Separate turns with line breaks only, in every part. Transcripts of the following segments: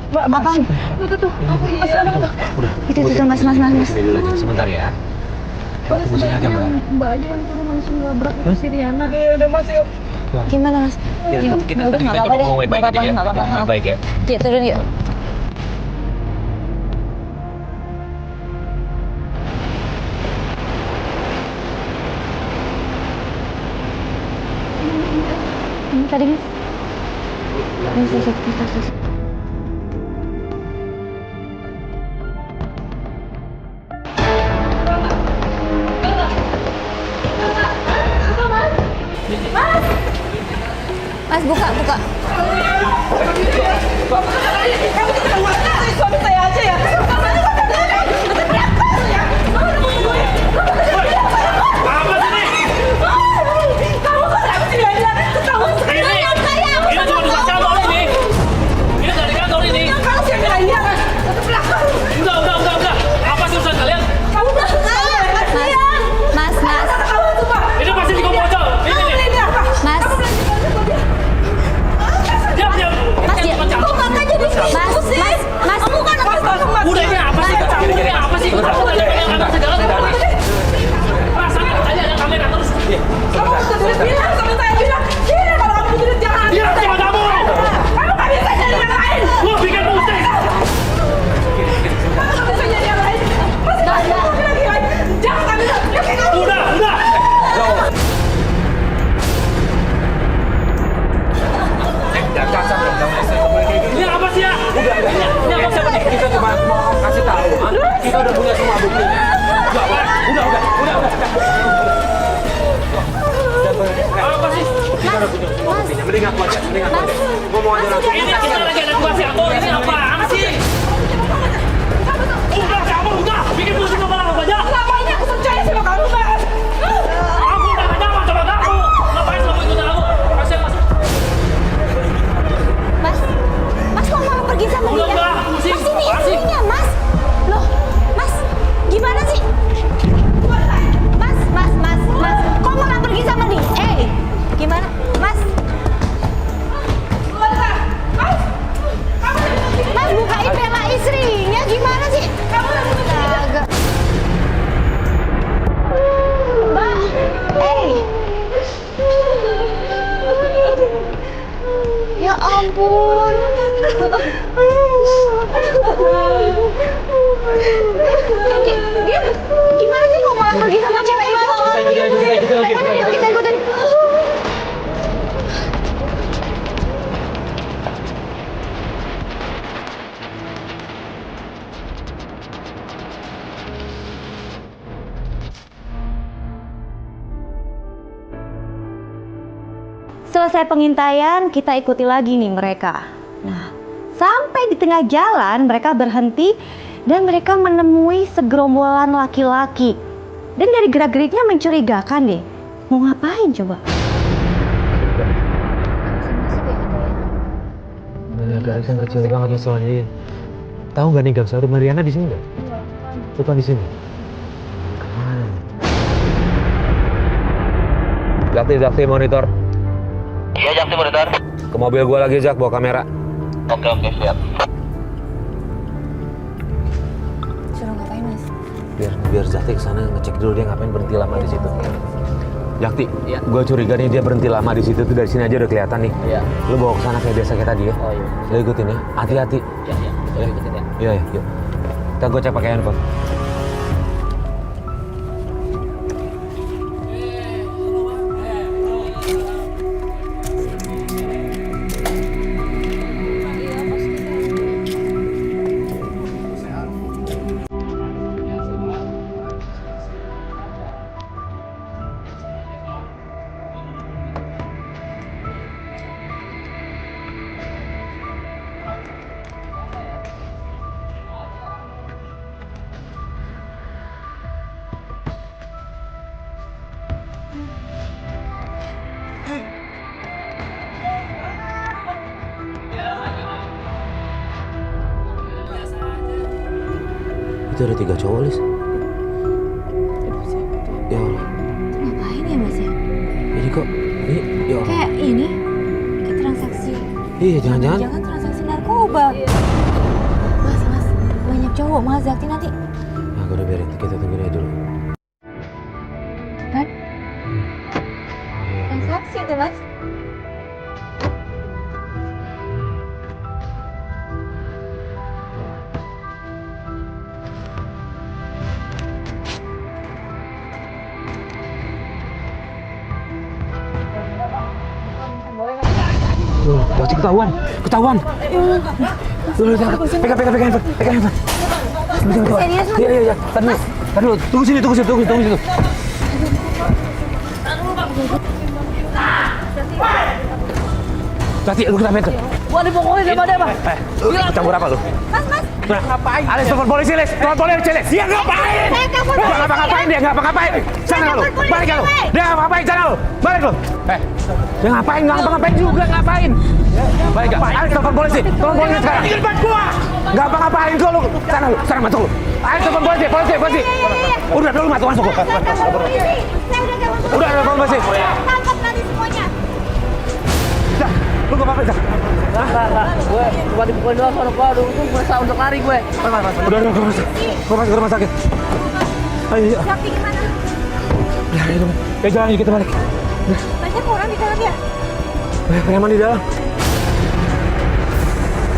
Apa? Tuh.
Udah.
Itu mas.
Sini dulu aja sebentar ya. Tunggu sini aja, Mbak.
Mbak aja yang turun langsung nabrak si Riana. Udah Mas yuk.
Gimana mas?
Ya, kita
Udah nggak apa-apa deh.
ngomong baik-baik aja ya.
Nggak apa-apa.
Baik ya.
Yuk turun yuk. Ini tadi mas. Terus. Mas buka.
Kamu tuh keluar dari suami saya aja ya.
Kita udah punya semua buktinya. Udah. Apa sih? Kita udah punya semua buktinya. Mending aku aja. Ngomong aja langsung. Ini kita lagi ada tugas ya. Ini apaan sih? Udah. Bikin pusing kepala aku aja.
Ngapain aku percaya sama kamu, Mas?
Aku udah gak nyaman sama kamu. Ngapain kamu ikut aku? Masuk.
Mas kok malah pergi sama dia? Mas ini istrinya mas. Loh, mas gimana sih? Mas, kok malah pergi sama dia? Gimana? Mas, bukain bela istrinya gimana sih? Agak. Mbak, ya ampun. Dia gimana sih kok malah pergi sama cewek itu? Yuk kita ikutin. Selesai pengintaian, kita ikuti lagi nih mereka. Nah, sampai di tengah jalan mereka berhenti dan mereka menemui segerombolan laki-laki. Dan dari gerak-geriknya mencurigakan deh. Mau ngapain coba?
Ada yang kecil banget soalnya. Tahu nggak nih gang satu Mariana di sini nggak? Bukan di sini. Kemana? Jakti monitor.
Iya, Jakti monitor.
Ke mobil gua lagi, Jak, bawa kamera.
Oke, siap.
Suruh ngapain, Mas?
Biar Jakti kesana ngecek dulu dia ngapain berhenti lama di situ. Jakti,
Iya.
gua curiga nih dia berhenti lama di situ tuh dari sini aja udah kelihatan nih.
Iya.
Lu bawa kesana kayak biasa kayak tadi ya.
Oh iya.
Lu ikutin ya, hati-hati.
Iya. Ikutin ya.
Iya, yuk. Kita gua cek pakai handphone. Itu ada 3 cowok, Lis. Ya Allah.
Ngapain ya mas ya?
Ini kok, ini, ya Allah.
Kayak ini, kayak transaksi.
Iya, jangan-jangan.
Jangan transaksi narkoba.
cowok Mas Zakti nanti.
Aku udah biarin, kita tungguin aja dulu.
Kan? Yang saksi itu Mas.
Pasti ketahuan. Pegang handphone.
Serius Mas?
Iya. Tadi dulu. Tunggu situ. Tati, lu kenapa itu?
Gua dipukulin sama dia, Bang.
Lu campur apa lu?
Mas.
Ngapain? Alis, telepon polisi, Les. Dia ngapain? Dia ngapa-ngapain. Sana lu. Balik lu. Dia ngapa-ngapain, sana lu. Balik lu. Dia ngapain? Ngapa-ngapain juga, ngapain? Balik gak? Alis, telepon polisi sekarang. Di depan gua. Ngapa-ngapain kok lu? Sana lu, sana masuk lu. Alis, telepon polisi. Udah, lu masuk. Udah, telepon polisi.
Tangkap nanti semuanya.
Dah, lu gak apa-apa, dah.
Enggak. Gue cuma dipukulin doang soalnya gue udah berusaha untuk lari gue.
Udah, gue masuk ke rumah sakit. Ayo.
Zakti gimana?
Ya, jalan yuk kita balik.
Banyak orang di dalam ya?
Preman di dalam.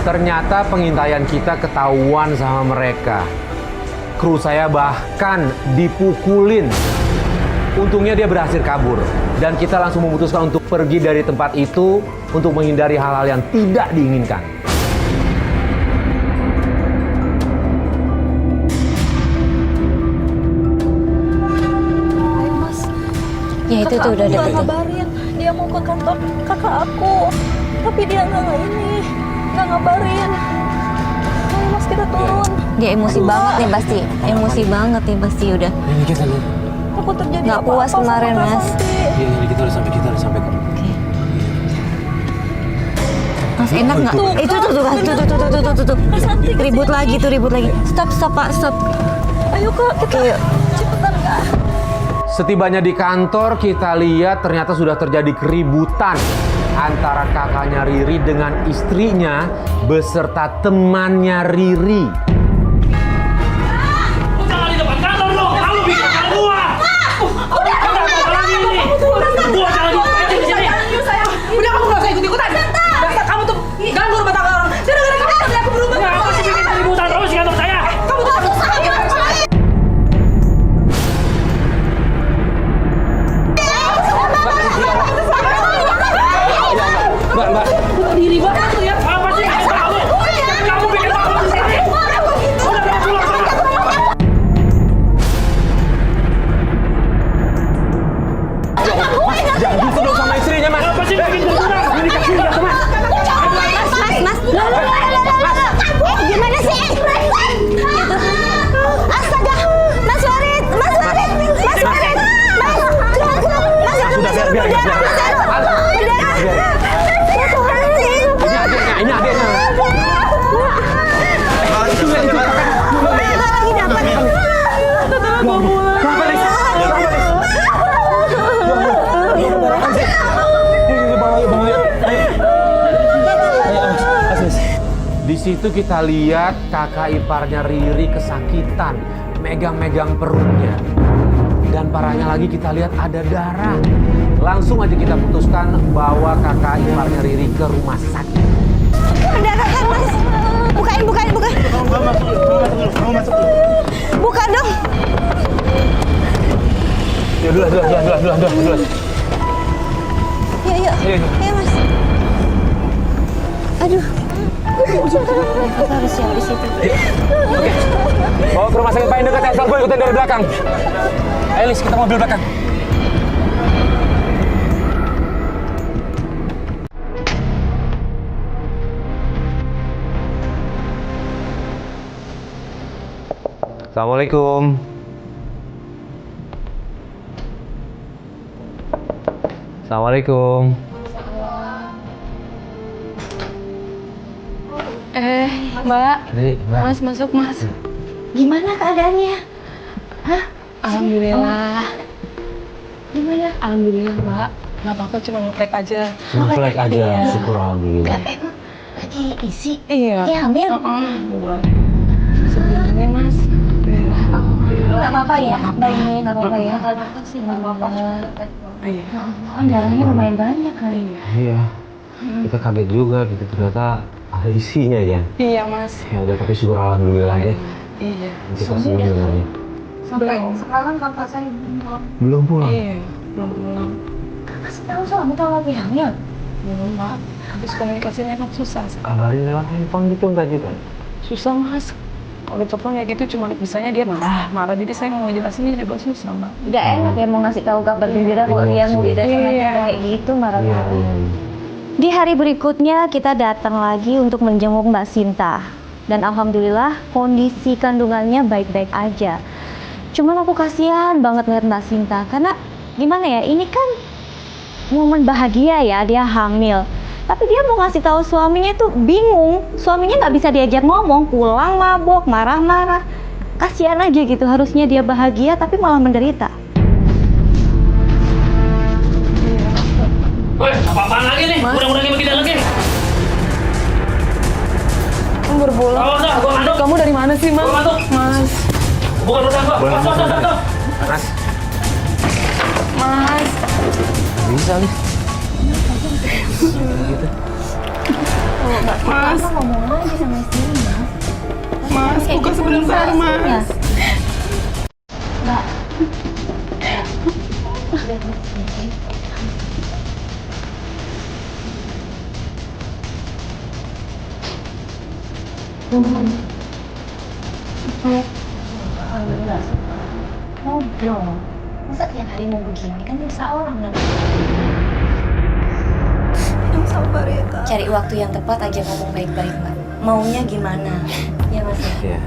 Ternyata pengintaian kita ketahuan sama mereka. Kru saya bahkan dipukulin. Untungnya dia berhasil kabur. Dan kita langsung memutuskan untuk pergi dari tempat itu untuk menghindari hal-hal yang tidak diinginkan.
Mas.
Ya itu tuh udah
Kakak
deket.
ngabarin dia mau ke kantor kakak aku. Tapi dia nggak ngabarin. Ayo Mas kita turun.
Dia emosi banget nih pasti udah.
Ini kita lihat.
Takut terjadi
Nggak puas
apa-apa
kemarin,
sama Kak
Mas.
Santi.
Ini kita udah sampai kok.
Mas enak nggak? Itu tuh. Ribut lagi. Stop Pak, stop.
Ayo Kak, kita
Oke, yuk.
cepetan Kak.
Setibanya di kantor, kita lihat ternyata sudah terjadi keributan antara kakaknya Riri dengan istrinya beserta temannya Riri.
Jangan di depan kantor dong, kamu bikin kantor gua. Udah lagi ini. Gua jangan diupain di sini.
Udah kamu gak usah ikut-ikutan. Dasar kamu tuh ganggu rumah tangga orang. Gara-gara kamu sampai aku berubah.
Kenapa sih bikin keributan terus di kantor saya?
Kamu tuh harus sangat
Mbak.
diri banget tuh ya.
Apa sih nggak tahu? Kamu bikin malu di sini. Udah pulang sana.
Jangan gitu dong sama istrinya, Mas.
Apa sih bikin keributan? Ini kasih ya, teman.
Mas. Gimana sih? Astaga, Mas Warid.
Biar. Ini adiknya. Di situ kita lihat kakak iparnya Riri kesakitan, megang-megang perutnya. Dan parahnya lagi kita lihat ada darah. Langsung aja kita putuskan bawa kakak iparnya Riri ke rumah sakit.
Darah kan Mas? Bukain. Buka dong.
Ya dulu.
Yuk. Ya Mas. Aduh. Kita harus siap di situ.
Oke. Bawa ke rumah sakit paling dekat ya, asal gue ikutin dari belakang. Ayo Lis, kita mobil belakang. Assalamualaikum.
Mbak.
Rik, Mbak.
Mas masuk Mas.
Gimana keadaannya?
Alhamdulillah. Gimana? Alhamdulillah Mbak. Nggak apa-apa cuma ngeplek aja.
Flag aja, syukur alhamdulillah.
Lagi isi?
Iya.
Ya hamil?
Sebenarnya
Nggak apa-apa ya, baik, nggak apa-apa ya. Kasih darahnya lumayan banyak kali.
Iya. Kita kaget juga gitu, ternyata ada isinya ya.
Iya mas.
Ya udah, tapi syukur alhamdulillah ya.
Iya.
Kita semua dengannya.
Sampai sekarang kakak saya
Belum pulang.
Iya. Belum pulang.
kasih tahu soalnya tahu lagi hamil.
Belum mak. Habis komunikasinya kan susah.
Kabarin lewat handphone gitu enggak juga?
Susah mas. Kalau telepon kayak gitu cuma bisanya dia marah. Jadi saya mau jelasin dia juga susah mbak.
Nggak enak ya mau ngasih tahu kabar gembira kalau dia mau beda sama
Iya.
kayak gitu marah.
Iya, iya.
Di hari berikutnya kita datang lagi untuk menjenguk Mbak Sinta. Dan alhamdulillah kondisi kandungannya baik-baik aja. Cuman aku kasihan banget ngeliat Mbak Sinta karena gimana ya, ini kan momen bahagia ya, dia hamil. Tapi dia mau ngasih tahu suaminya tuh bingung. Suaminya nggak bisa diajak ngomong, pulang mabok, marah-marah. Kasihan aja gitu, harusnya dia bahagia tapi malah menderita.
Woi, apa-apaan lagi nih? Udah begini lagi.
Kamu berbola.
Awas dah, gua ngantuk.
Kamu dari mana sih mas?
Gua ngantuk.
Mas.
Bukan urusan gua.
Boleh,
Stop.
Mas.
Mas.
Bisa nih.
Mas.
Ngomong aja sama istrinya.
Mas, buka sebentar mas.
Mbak. Ngobrol. Masa tiap hari mau begini kan bisa orang kan?
Yang sabar ya kak.
Cari waktu yang tepat aja ngomong baik-baik Mbak. Maunya gimana? Ya Mas ya.
Iya.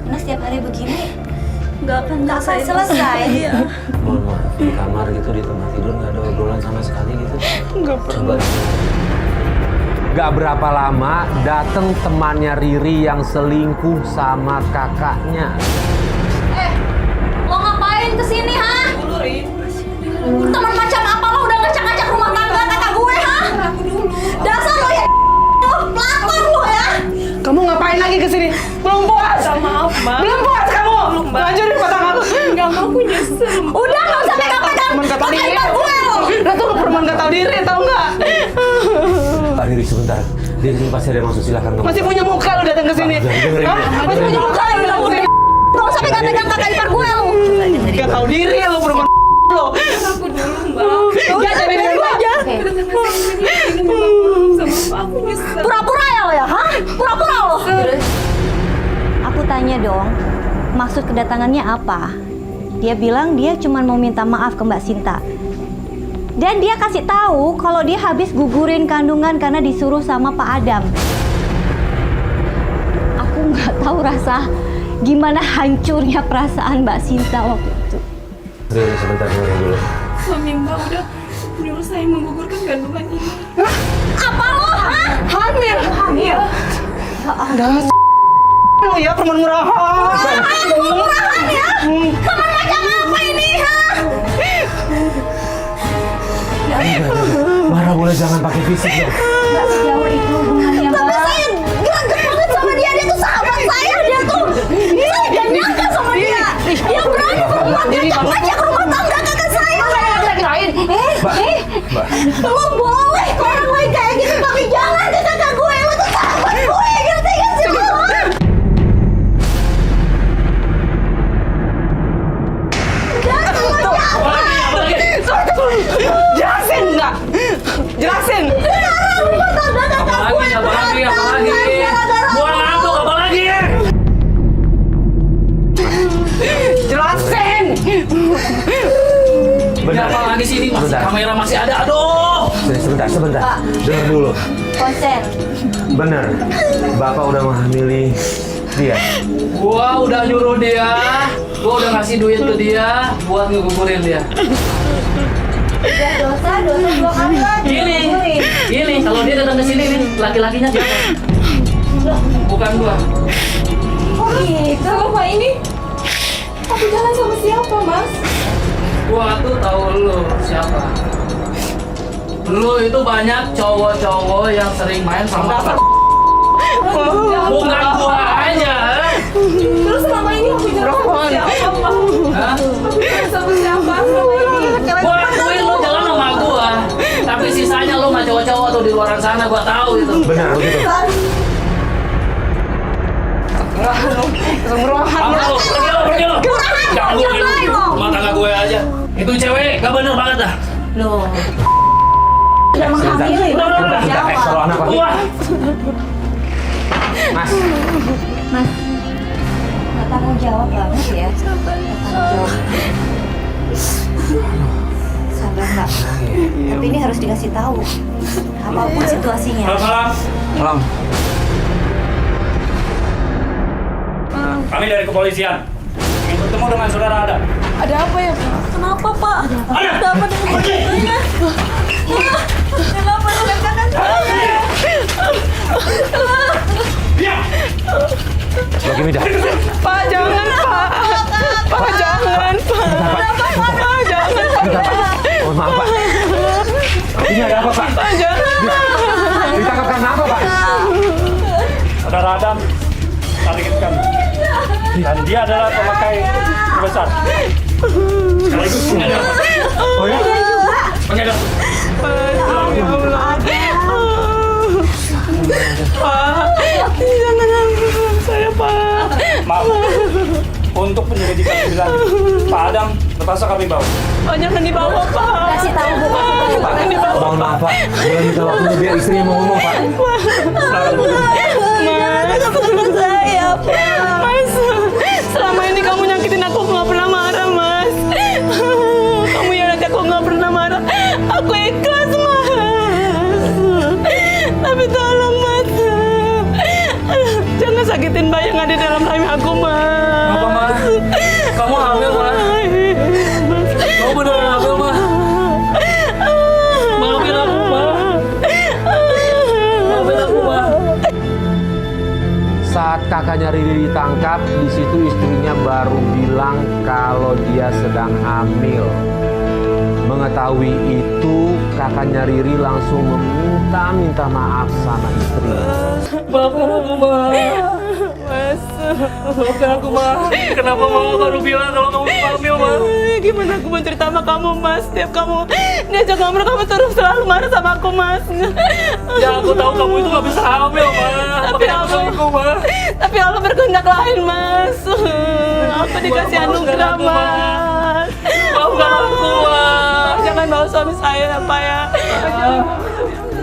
Karena setiap hari begini
Nggak akan
nggak akan selesai.
Iya.
Mohon maaf, di kamar gitu, di tempat tidur nggak ada obrolan sama sekali gitu.
Nggak
Coba. Gak berapa lama dateng temannya Riri yang selingkuh sama kakaknya.
Lo ngapain kesini ha? Teman macam apa lo udah ngacak-ngacak rumah tangga kakak gue ha? Dasar lo ya pelakor lo ya.
Kamu ngapain lagi kesini? Belum puas? Maaf, Mbak. Belum puas kamu? Lanjutin rumah tangga aku. Enggak mau, aku nyesel.
Udah nggak usah pegang-pegang pakai iman gue lo.
Ratu perempuan gak tahu diri, tau nggak?
Pak Riri sebentar, dia ini pasti ada yang masuk, silakan kamu.
Masih punya muka lu datang ke sini.
Pak, dengerin
Hah?
dia.
Masih punya muka lu datang ke sini.
Nggak usah pegang-pegang kakak ipar gue lo.
Gak tahu diri lu perempuan lu. Aku dulu, Mbak. Ya, jadi dulu aja.
Pura-pura ya lo ya, ha? Pura-pura lo.
Aku tanya dong, maksud kedatangannya apa? Dia bilang dia cuma mau minta maaf ke Mbak Sinta. Dan dia kasih tahu kalau dia habis gugurin kandungan karena disuruh sama Pak Adam. Aku nggak tahu rasa gimana hancurnya perasaan Mbak Sinta waktu itu.
Riri sebentar, dengerin dulu.
Suami Mbak udah nyuruh saya menggugurkan kandungan ini.
Apa lo, ha?
Hamil.
Hamil.
Dah lu ya perempuan murahan.
Murahan ya? Teman macam apa ini, ha?
Marah boleh jangan pakai fisik dong.
Nggak sejauh itu hubungannya
Tapi
Mbak.
saya greget banget sama dia. Dia tuh sahabat saya. Dia tuh saya gak nyangka sama dia. Dia berani berbuat ngajak rumah tangga kakak saya.
Laki lain.
Mbak.
Lo boleh ke orang lain kayak gitu, tapi jangan ke kakak gue. Lo tuh sahabat gue, ngerti gak sih lo? Jangan lo
Jelasin nggak? Jelasin.
sekarang rumah tangga kakak gue
Apalagi?
berantakan gara-gara
Gua
lo.
ngantuk, apalagi?
Jelasin.
Ini apa lagi sih ini? Masih
Bentar.
kamera masih ada. Aduh.
Sebentar. Dengar dulu.
Konsen.
Bener, Bapak udah menghamili dia.
Gua udah nyuruh dia. Gua udah ngasih duit ke dia buat ngegugurin dia.
Dosa 2 kali lagi.
Gini, kalau dia datang ke sini nih, laki-lakinya siapa? Bukan gua.
Oh gitu, selama ini aku jalan sama siapa, Mas?
Gua tuh tahu lu siapa. Lu itu banyak cowok-cowok yang sering main sama Bukan gua aja.
Terus selama ini aku jalan sama siapa, Pak?
Hah?
Aku jalan sama siapa selama ini?
Gua akuin lo jalan sama gua. Tapi sisanya lo sama cowok-cowok tuh di luar sana gua tahu itu.
Benar begitu.
Pergi lo. Gangguin rumah tangga gue aja. Itu cewek gak bener banget dah.
Loh. Udah menghamili.
Udah.
Kalau anak lagi.
Wah.
Mas,
Mas, nggak tanggung jawab banget ya. Nggak tanggung jawab. Sabar Mbak. Tapi ini harus dikasih tahu. Apapun situasinya.
Salam.
salam.
Kami dari kepolisian. Ingin bertemu dengan saudara Ada.
Ada apa ya? Kenapa, Pak? Ada apa dengan saya? Kenapa dengan kakak saya?
Diam.
Bagi Mida.
Pak, jangan, Pak. Pak, jangan, Pak. Pak, jangan.
Mohon maaf Pak. Ini ada apa Pak?
Pak, jangan.
Ditangkap karena apa Pak?
Saudara Adam target kami. Dan dia adalah pemakai terbesar. Sekaligus pengedar.
Oh ya?
Pengedar.
Ya Allah. Pak, jangan ambil saya, Pak.
Maaf. Untuk penyelidikan lebih lanjut, Pak Adam terpaksa kami bawa.
Pak, jangan dibawa, Pak.
Kasih tahu Bu.
Pak, jangan dibawa.
Mohon maaf Pak. Boleh minta waktunya biar istrinya mau ngomong Pak.
Mas, saya, Pak. Mas, selama ini kamu nyakitin aku nggak pernah marah, Mas. Kamu yang nanti aku nggak pernah marah. Aku ikhlas, Mas. Tapi tolong, Mas. Jangan sakitin bayi yang ada dalam rahim aku, Mas.
Apa, Mas? Kamu hamil, Mas? Kamu beneran hamil, Mas? Maafin aku, Mas. Maafin aku, Mas.
Saat kakaknya Riri ditangkap, di situ istrinya baru bilang kalau dia sedang hamil. Mengetahui itu, kakaknya Riri langsung meminta maaf sama istrinya.
Maafin aku, Mas.
Mas.
Maafin aku, Mas. Kenapa Mama baru bilang kalau kamu hamil, Mas?
Gimana aku mau cerita sama kamu, Mas? Setiap kamu diajak ngobrol, kamu terus selalu marah sama aku, Mas.
Ya, aku tahu kamu itu gak bisa hamil, Mas.
Tapi
Makanya aku
Allah,
selingkuh, Mas.
tapi Allah berkehendak lain, Mas. Aku dikasih anugerah, Mas.
Maafkan aku, Mas.
Jangan bawa suami saya, ya, Pak ya.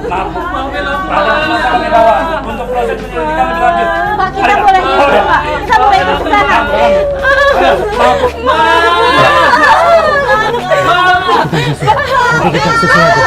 Maaf, maafin aku. Ada kami bawa untuk proses penyelidikan lebih lanjut.
Pak, kita boleh ikut Pak. Kita boleh ikut ke sana.
Maaf.
Kita kasusnya aja.